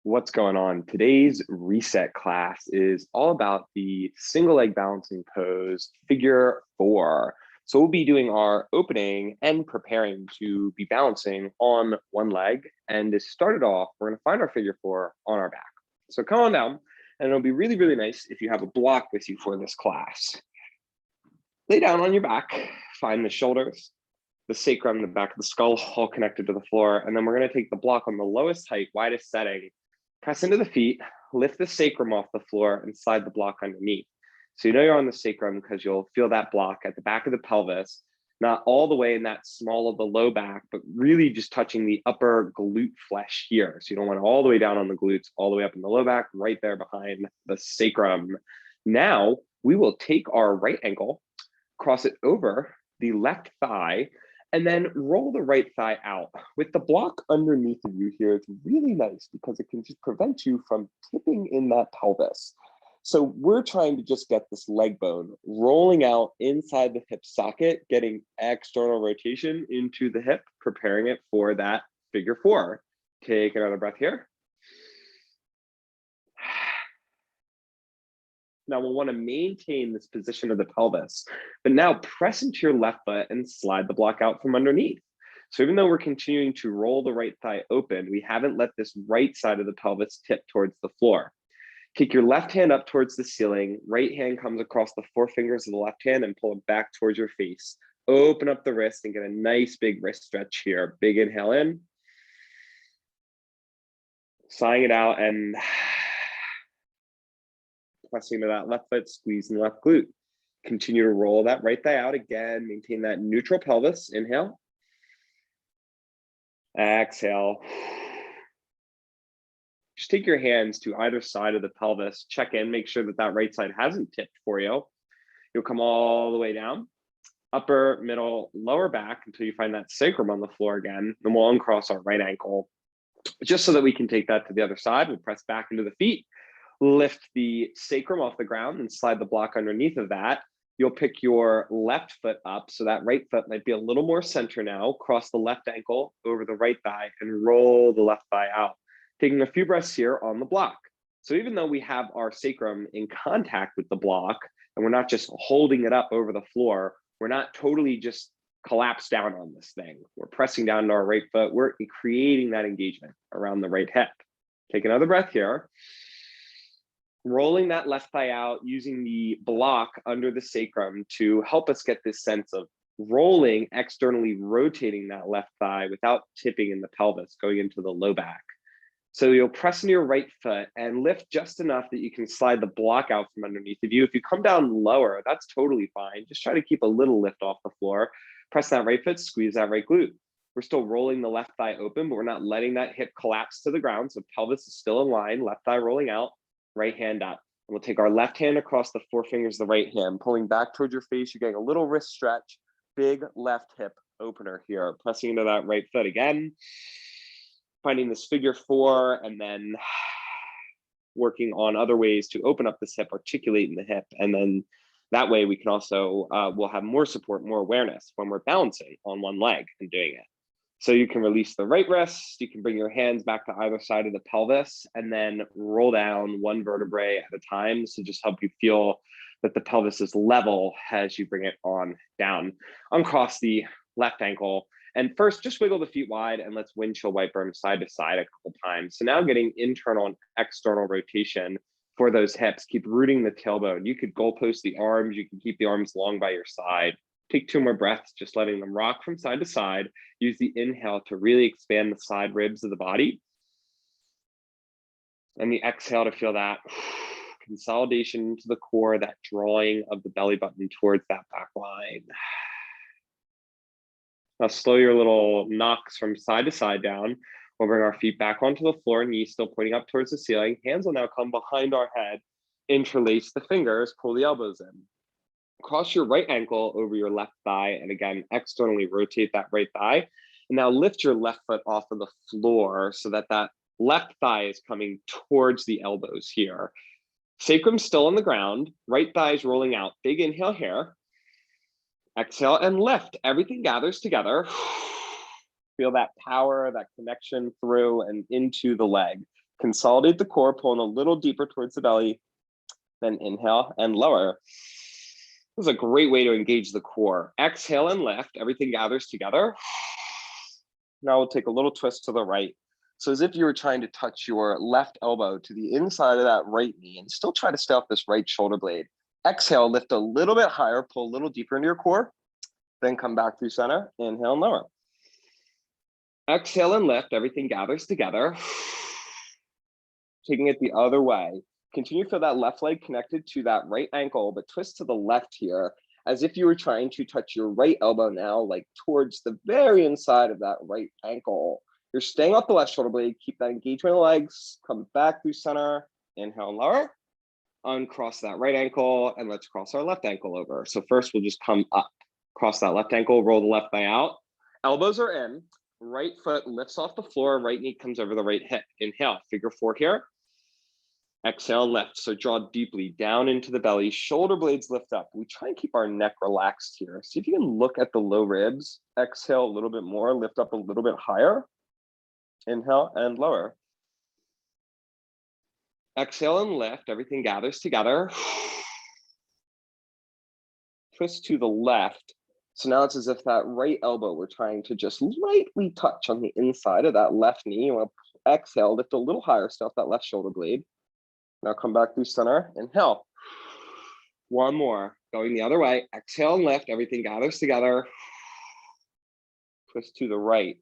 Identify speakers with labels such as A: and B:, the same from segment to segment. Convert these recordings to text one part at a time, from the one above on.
A: What's going on? Today's reset class is all about the single leg balancing pose, figure four. So we'll be doing our opening and preparing to be balancing on one leg. And to start it off, we're going to find our figure four on our back. So come on down, and it'll be really, really nice if you have a block with you for this class. Lay down on your back, find the shoulders, the sacrum, the back of the skull, all connected to the floor. And then we're going to take the block on the lowest height, widest setting, press into the feet, lift the sacrum off the floor, and slide the block underneath. So you know you're on the sacrum because you'll feel that block at the back of the pelvis, not all the way in that small of the low back, but really just touching the upper glute flesh here. So you don't want it all the way down on the glutes, all the way up in the low back, right there behind the sacrum. Now we will take our right ankle, cross it over the left thigh, and then roll the right thigh out. With the block underneath of you here, it's really nice because it can just prevent you from tipping in that pelvis. So we're trying to just get this leg bone rolling out inside the hip socket, getting external rotation into the hip, preparing it for that figure four. Take another breath here. Now we'll want to maintain this position of the pelvis, but now press into your left foot and slide the block out from underneath. So even though we're continuing to roll the right thigh open, we haven't let this right side of the pelvis tip towards the floor. Kick your left hand up towards the ceiling. Right hand comes across the four fingers of the left hand and pull it back towards your face. Open up the wrist and get a nice big wrist stretch here. Big inhale in. Sighing it out and pressing to that left foot, squeezing the left glute. Continue to roll that right thigh out again. Maintain that neutral pelvis. Inhale. Exhale. Just take your hands to either side of the pelvis. Check in, make sure that that right side hasn't tipped for you. You'll come all the way down, upper, middle, lower back until you find that sacrum on the floor again. Then we'll uncross our right ankle. Just so that we can take that to the other side, we'll press back into the feet. Lift the sacrum off the ground and slide the block underneath of that. You'll pick your left foot up, so that right foot might be a little more center now. Cross the left ankle over the right thigh and roll the left thigh out. Taking a few breaths here on the block. So even though we have our sacrum in contact with the block, and we're not just holding it up over the floor, we're not totally just collapsed down on this thing. We're pressing down to our right foot. We're creating that engagement around the right hip. Take another breath here. Rolling that left thigh out, using the block under the sacrum to help us get this sense of rolling, externally rotating that left thigh without tipping in the pelvis, going into the low back. So you'll press into your right foot and lift just enough that you can slide the block out from underneath of you. If you come down lower, that's totally fine. Just try to keep a little lift off the floor. Press that right foot, squeeze that right glute. We're still rolling the left thigh open, but we're not letting that hip collapse to the ground. So pelvis is still in line, left thigh rolling out, right hand up. And we'll take our left hand across the four fingers of the right hand, pulling back towards your face. You're getting a little wrist stretch, big left hip opener here. Pressing into that right foot again. Finding this figure four, and then working on other ways to open up this hip, articulating the hip. And then that way we can also, we'll have more support, more awareness when we're balancing on one leg and doing it. So you can release the right wrist, you can bring your hands back to either side of the pelvis, and then roll down one vertebrae at a time. So just help you feel that the pelvis is level as you bring it on down. Uncross the left ankle. And first, just wiggle the feet wide and let's windshield wiper them side to side a couple times. So now getting internal and external rotation for those hips. Keep rooting the tailbone. You could goalpost the arms. You can keep the arms long by your side. Take two more breaths, just letting them rock from side to side. Use the inhale to really expand the side ribs of the body. And the exhale to feel that consolidation into the core, that drawing of the belly button towards that back line. Now slow your little knocks from side to side down. We'll bring our feet back onto the floor, knees still pointing up towards the ceiling. Hands will now come behind our head. Interlace the fingers, pull the elbows in. Cross your right ankle over your left thigh, and again, externally rotate that right thigh. And now lift your left foot off of the floor so that that left thigh is coming towards the elbows here. Sacrum still on the ground, right thigh is rolling out. Big inhale here. Exhale and lift. Everything gathers together. Feel that power, that connection through and into the leg. Consolidate the core, pulling a little deeper towards the belly. Then inhale and lower. This is a great way to engage the core. Exhale and lift, everything gathers together. Now we'll take a little twist to the right. So as if you were trying to touch your left elbow to the inside of that right knee and still try to stay off this right shoulder blade. Exhale, lift a little bit higher, pull a little deeper into your core, then come back through center, inhale and lower. Exhale and lift, everything gathers together. Taking it the other way. Continue to feel that left leg connected to that right ankle, but twist to the left here, as if you were trying to touch your right elbow now, like towards the very inside of that right ankle. You're staying off the left shoulder blade, keep that engagement of the legs, come back through center, inhale and lower, uncross that right ankle, and let's cross our left ankle over. So first we'll just come up, cross that left ankle, roll the left thigh out, elbows are in, right foot lifts off the floor, right knee comes over the right hip. Inhale, figure four here. Exhale, lift. So draw deeply down into the belly, shoulder blades lift up. We try and keep our neck relaxed here. See if you can look at the low ribs. Exhale a little bit more, lift up a little bit higher. Inhale and lower. Exhale and lift, everything gathers together. Twist to the left. So now it's as if that right elbow, we're trying to just lightly touch on the inside of that left knee. You want to exhale, lift a little higher, stay off that left shoulder blade. Now come back through center, inhale. One more, going the other way. Exhale and lift, everything gathers together. Twist to the right.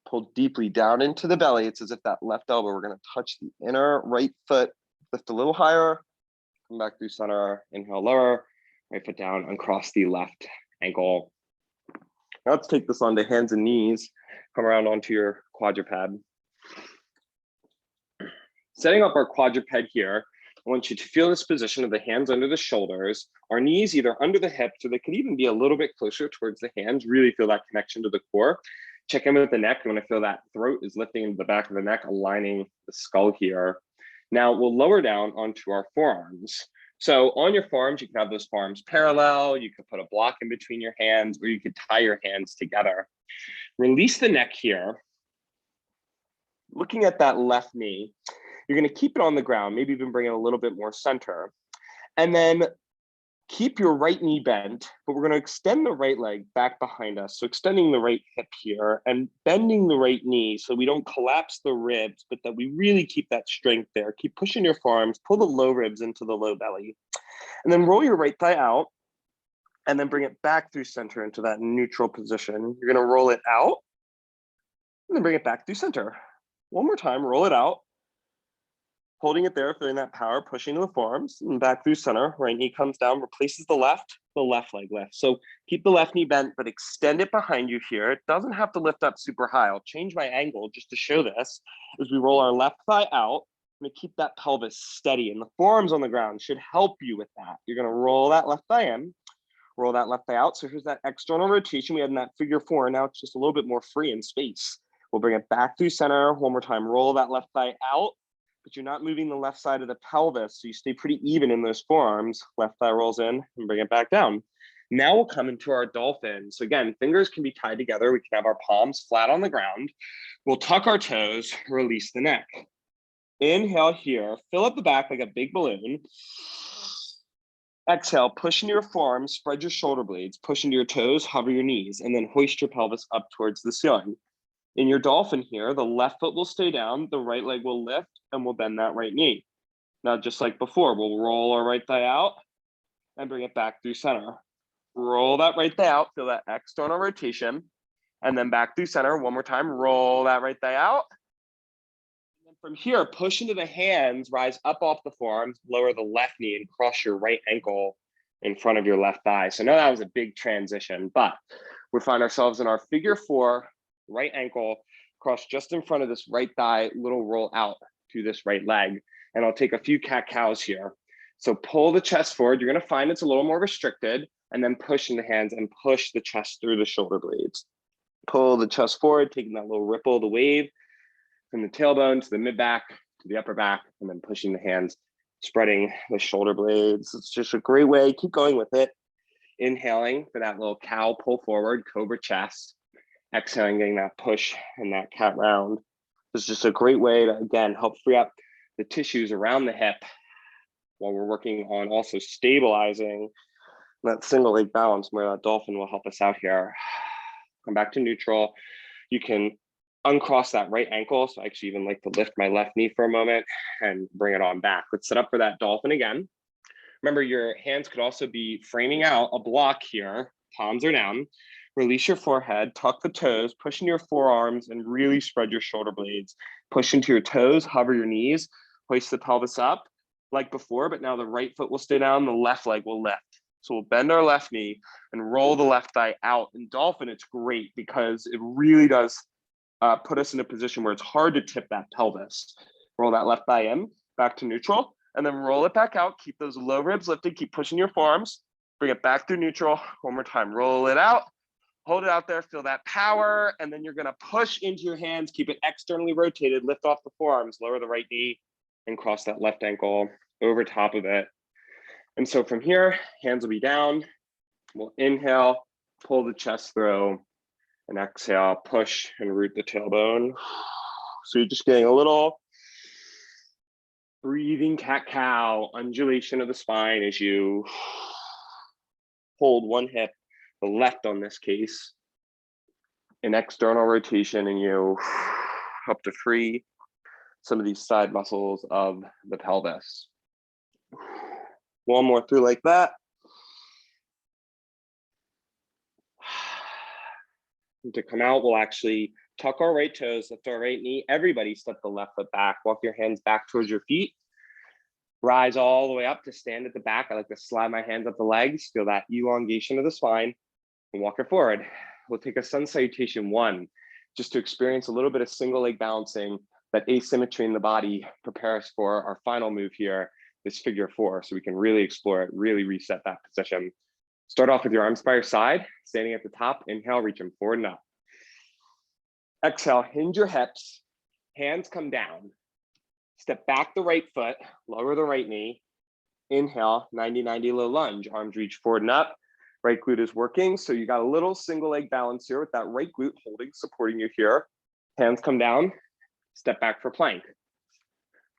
A: Pull deeply down into the belly. It's as if that left elbow, we're gonna touch the inner right foot, lift a little higher, come back through center, inhale, lower, right foot down, uncross the left ankle. Now let's take this onto hands and knees. Come around onto your quadruped. Setting up our quadruped here, I want you to feel this position of the hands under the shoulders, our knees either under the hips, or they could even be a little bit closer towards the hands. Really feel that connection to the core. Check in with the neck. You want to feel that throat is lifting into the back of the neck, aligning the skull here. Now we'll lower down onto our forearms. So on your forearms, you can have those forearms parallel. You could put a block in between your hands, or you could tie your hands together. Release the neck here. Looking at that left knee, you're going to keep it on the ground, maybe even bring it a little bit more center. And then keep your right knee bent, but we're going to extend the right leg back behind us. So extending the right hip here and bending the right knee so we don't collapse the ribs, but that we really keep that strength there. Keep pushing your forearms, pull the low ribs into the low belly. And then roll your right thigh out and then bring it back through center into that neutral position. You're going to roll it out and then bring it back through center. One more time, roll it out. Holding it there, feeling that power, pushing to the forearms and back through center. Right knee comes down, replaces the left leg lifts. So keep the left knee bent, but extend it behind you here. It doesn't have to lift up super high. I'll change my angle just to show this. As we roll our left thigh out, I'm gonna keep that pelvis steady, and the forearms on the ground should help you with that. You're gonna roll that left thigh in, roll that left thigh out. So here's that external rotation we had in that figure four. Now it's just a little bit more free in space. We'll bring it back through center. One more time, roll that left thigh out, but you're not moving the left side of the pelvis, so you stay pretty even in those forearms. Left thigh rolls in and bring it back down. Now we'll come into our dolphin. So again, fingers can be tied together. We can have our palms flat on the ground. We'll tuck our toes, release the neck. Inhale here, fill up the back like a big balloon. Exhale, push into your forearms, spread your shoulder blades, push into your toes, hover your knees, and then hoist your pelvis up towards the ceiling. In your dolphin here, the left foot will stay down, the right leg will lift, and we'll bend that right knee. Now, just like before, we'll roll our right thigh out and bring it back through center. Roll that right thigh out, feel that external rotation, and then back through center. One more time, roll that right thigh out. And then from here, push into the hands, rise up off the forearms, lower the left knee, and cross your right ankle in front of your left thigh. So now that was a big transition, but we find ourselves in our figure four, right ankle, cross just in front of this right thigh, little roll out to this right leg. And I'll take a few cat-cows here. So pull the chest forward. You're gonna find it's a little more restricted, and then push in the hands and push the chest through the shoulder blades. Pull the chest forward, taking that little ripple, the wave from the tailbone to the mid back, to the upper back, and then pushing the hands, spreading the shoulder blades. It's just a great way, keep going with it. Inhaling for that little cow pull forward, cobra chest. Exhaling, getting that push and that cat round. This is just a great way to, again, help free up the tissues around the hip while we're working on also stabilizing that single leg balance, where that dolphin will help us out here. Come back to neutral. You can uncross that right ankle. So I actually even like to lift my left knee for a moment and bring it on back. Let's set up for that dolphin again. Remember, your hands could also be framing out a block here. Palms are down. Release your forehead, tuck the toes, push into your forearms, and really spread your shoulder blades. Push into your toes, hover your knees, hoist the pelvis up like before, but now the right foot will stay down, the left leg will lift. So we'll bend our left knee and roll the left thigh out. In dolphin, it's great because it really does put us in a position where it's hard to tip that pelvis. Roll that left thigh in, back to neutral, and then roll it back out. Keep those low ribs lifted, keep pushing your forearms, bring it back through neutral. One more time, roll it out, hold it out there, feel that power, and then you're gonna push into your hands, keep it externally rotated, lift off the forearms, lower the right knee, and cross that left ankle over top of it. And so from here, hands will be down. We'll inhale, pull the chest through, and exhale, push and root the tailbone. So you're just getting a little breathing cat-cow, undulation of the spine as you hold one hip, the left on this case, an external rotation, and you help to free some of these side muscles of the pelvis. One more through like that. And to come out, we'll actually tuck our right toes, lift our right knee. Everybody step the left foot back. Walk your hands back towards your feet. Rise all the way up to stand at the back. I like to slide my hands up the legs. Feel that elongation of the spine and walk it forward. We'll take a sun salutation 1, just to experience a little bit of single leg balancing, that asymmetry in the body, prepare us for our final move here, this figure 4, so we can really explore it, really reset that position. Start off with your arms by your side, standing at the top. Inhale, reach them forward and up. Exhale, hinge your hips, hands come down. Step back the right foot, lower the right knee. Inhale, 90-90 low lunge, arms reach forward and up. Right glute is working, so you got a little single leg balance here with that right glute holding, supporting you here. Hands come down, step back for plank.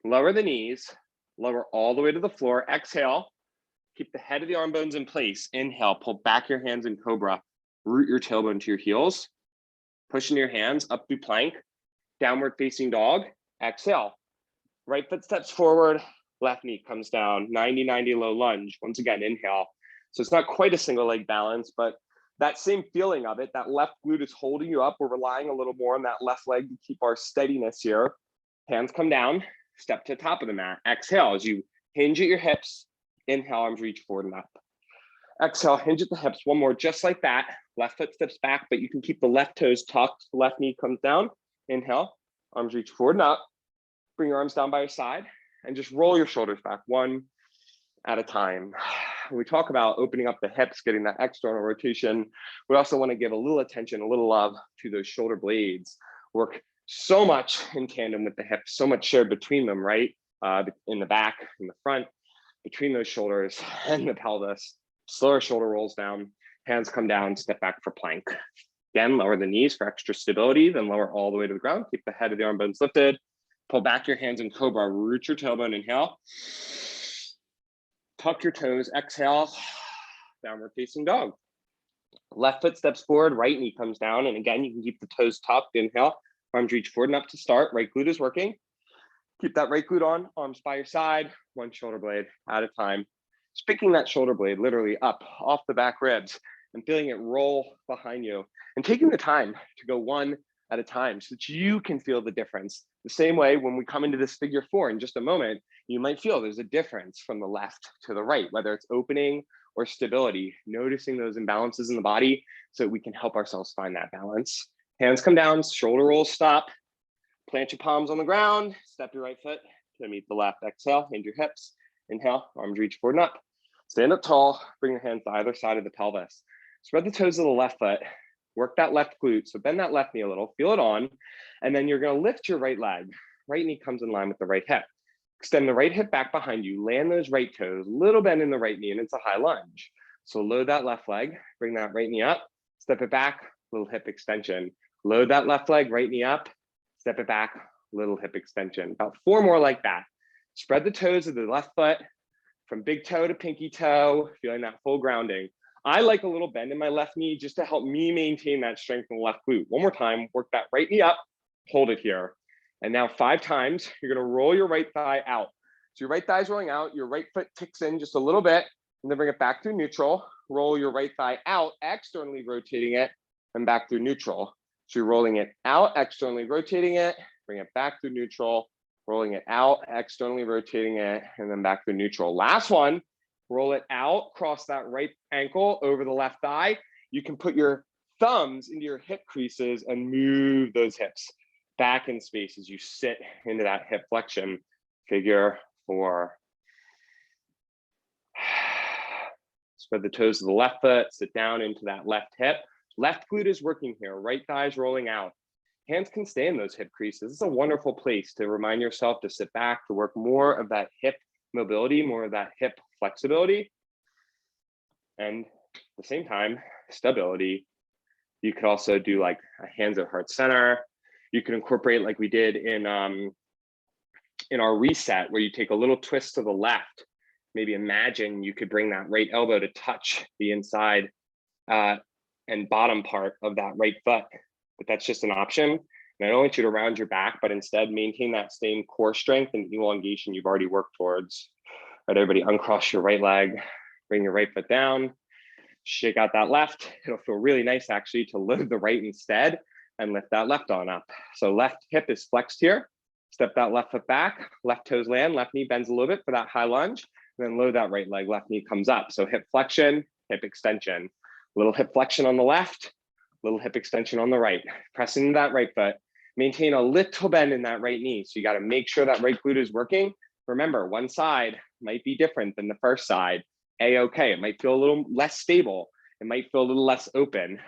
A: Lower the knees, lower all the way to the floor. Exhale, keep the head of the arm bones in place. Inhale, pull back your hands in cobra. Root your tailbone to your heels. Pushing your hands up through plank. Downward facing dog. Exhale. Right foot steps forward. Left knee comes down. 90-90 low lunge. Once again, inhale. So it's not quite a single leg balance, but that same feeling of it, that left glute is holding you up. We're relying a little more on that left leg to keep our steadiness here. Hands come down. Step to the top of the mat. Exhale as you hinge at your hips. Inhale, arms reach forward and up. Exhale, hinge at the hips. One more, just like that. Left foot steps back, but you can keep the left toes tucked. The left knee comes down. Inhale, arms reach forward and up. Bring your arms down by your side and just roll your shoulders back one at a time. When we talk about opening up the hips, getting that external rotation, we also want to give a little attention, a little love to those shoulder blades. Work so much in tandem with the hips, so much shared between them, right? In the back, in the front, between those shoulders and the pelvis. Slower shoulder rolls down, hands come down, step back for plank. Again, lower the knees for extra stability, then lower all the way to the ground. Keep the head of the arm bones lifted. Pull back your hands in cobra, root your tailbone, inhale. Tuck your toes, exhale, downward facing dog. Left foot steps forward, right knee comes down. And again, you can keep the toes tucked, inhale. Arms reach forward and up to start, right glute is working. Keep that right glute on, arms by your side, one shoulder blade at a time. Just picking that shoulder blade literally up off the back ribs and feeling it roll behind you and taking the time to go one at a time so that you can feel the difference. The same way when we come into this figure 4 in just a moment, you might feel there's a difference from the left to the right, whether it's opening or stability, noticing those imbalances in the body so that we can help ourselves find that balance. Hands come down, shoulder rolls stop. Plant your palms on the ground, step your right foot to meet the left. Exhale, hinge your hips. Inhale, arms reach forward and up. Stand up tall, bring your hands to either side of the pelvis. Spread the toes of the left foot, work that left glute. So bend that left knee a little, feel it on, and then you're gonna lift your right leg. Right knee comes in line with the right hip. Extend the right hip back behind you, land those right toes, little bend in the right knee, and it's a high lunge. So load that left leg, bring that right knee up, step it back, little hip extension. Load that left leg, right knee up, step it back, little hip extension. About 4 more like that. Spread the toes of the left foot from big toe to pinky toe, feeling that full grounding. I like a little bend in my left knee just to help me maintain that strength in the left glute. One more time, work that right knee up, hold it here. And now 5 times, you're gonna roll your right thigh out. So your right thigh is rolling out, your right foot kicks in just a little bit, and then bring it back through neutral. Roll your right thigh out, externally rotating it, and back through neutral. So you're rolling it out, externally rotating it, bring it back through neutral, rolling it out, externally rotating it, and then back through neutral. Last one, roll it out, cross that right ankle over the left thigh. You can put your thumbs into your hip creases and move those hips back in space as you sit into that hip flexion. Figure 4. Spread the toes of the left foot, sit down into that left hip. Left glute is working here, right thigh is rolling out. Hands can stay in those hip creases. It's a wonderful place to remind yourself to sit back, to work more of that hip mobility, more of that hip flexibility. And at the same time, stability. You could also do like a hands at heart center. You can incorporate like we did in our reset, where you take a little twist to the left. Maybe imagine you could bring that right elbow to touch the inside and bottom part of that right foot. But that's just an option. And I don't want you to round your back, but instead maintain that same core strength and elongation you've already worked towards. All right, everybody, uncross your right leg, bring your right foot down, shake out that left. It'll feel really nice actually to load the right instead and lift that left arm up. So left hip is flexed here. Step that left foot back, left toes land, left knee bends a little bit for that high lunge, and then load that right leg, left knee comes up. So hip flexion, hip extension. Little hip flexion on the left, little hip extension on the right. Press into that right foot. Maintain a little bend in that right knee. So you got to make sure that right glute is working. Remember, one side might be different than the first side. A-okay, it might feel a little less stable. It might feel a little less open.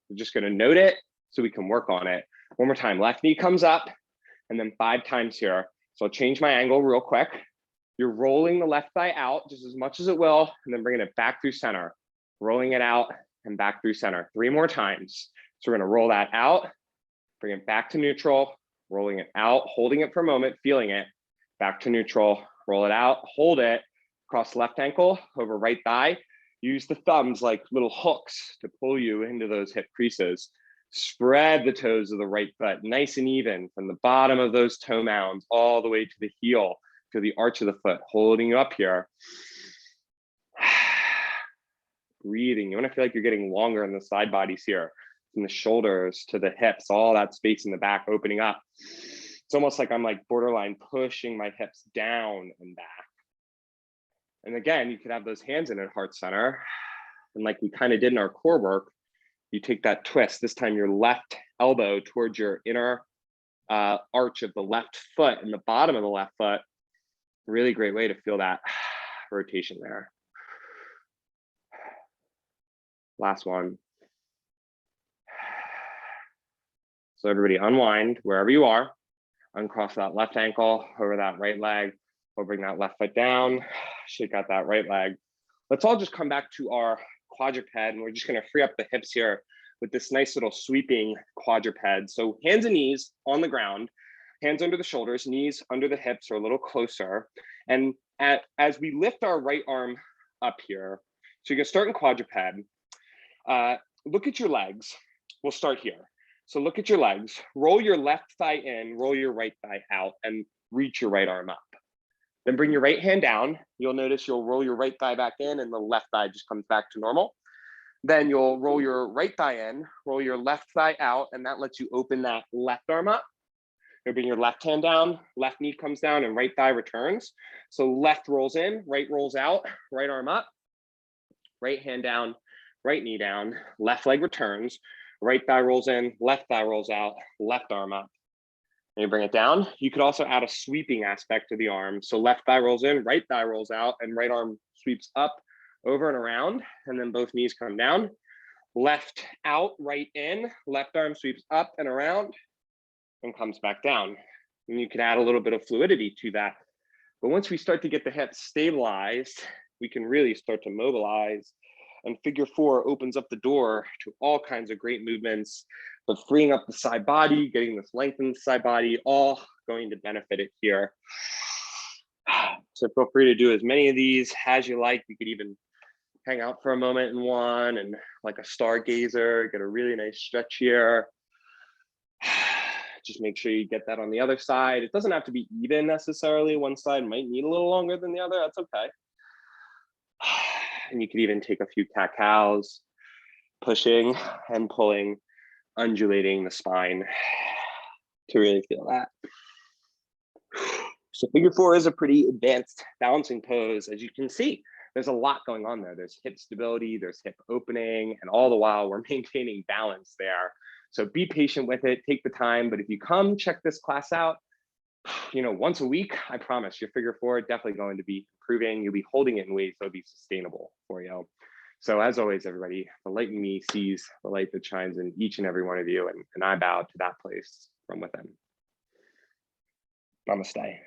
A: We're just going to note it so we can work on it. One more time, left knee comes up, and then 5 times here. So I'll change my angle real quick. You're rolling the left thigh out just as much as it will, and then bringing it back through center. Rolling it out and back through center. 3 more times. So we're gonna roll that out, bring it back to neutral, rolling it out, holding it for a moment, feeling it, back to neutral, roll it out, hold it, cross left ankle over right thigh. Use the thumbs like little hooks to pull you into those hip creases. Spread the toes of the right foot, nice and even from the bottom of those toe mounds all the way to the heel, to the arch of the foot, holding you up here. Breathing. You want to feel like you're getting longer in the side bodies here, from the shoulders to the hips, all that space in the back opening up. It's almost like I'm like borderline pushing my hips down and back. And again, you could have those hands in at heart center. And like we kind of did in our core work, you take that twist, this time your left elbow towards your inner arch of the left foot and the bottom of the left foot. Really great way to feel that rotation there. Last one. So everybody unwind wherever you are, uncross that left ankle over that right leg, we'll bring that left foot down, shake out that right leg. Let's all just come back to our quadruped, and we're just gonna free up the hips here with this nice little sweeping quadruped. So hands and knees on the ground, hands under the shoulders, knees under the hips or a little closer. And as we lift our right arm up here, so you're gonna start in quadruped, look at your legs. We'll start here. So look at your legs, roll your left thigh in, roll your right thigh out, and reach your right arm up. Then bring your right hand down. You'll notice you'll roll your right thigh back in and the left thigh just comes back to normal. Then you'll roll your right thigh in, roll your left thigh out, and that lets you open that left arm up. You'll bring your left hand down, left knee comes down, and right thigh returns. So left rolls in, right rolls out, right arm up, right hand down, right knee down, left leg returns, right thigh rolls in, left thigh rolls out, left arm up. And you bring it down. You could also add a sweeping aspect to the arm. So left thigh rolls in, right thigh rolls out, and right arm sweeps up, over and around, and then both knees come down. Left out, right in, left arm sweeps up and around and comes back down. And you can add a little bit of fluidity to that. But once we start to get the hips stabilized, we can really start to mobilize. And figure 4 opens up the door to all kinds of great movements but freeing up the side body, getting this length in the side body, all going to benefit it here. So feel free to do as many of these as you like. You could even hang out for a moment in one and like a stargazer, get a really nice stretch here. Just make sure you get that on the other side. It doesn't have to be even necessarily. One side might need a little longer than the other. That's okay. And you could even take a few cat-cows, pushing and pulling, undulating the spine to really feel that. So figure four is a pretty advanced balancing pose. As you can see, there's a lot going on there. There's hip stability, there's hip opening, and all the while we're maintaining balance there. So be patient with it, take the time. But if you come check this class out, once a week, I promise your figure four definitely going to be improving. You'll be holding it in ways that'll be sustainable for you. So as always, everybody, the light in me sees the light that shines in each and every one of you, and I bow to that place from within. Namaste.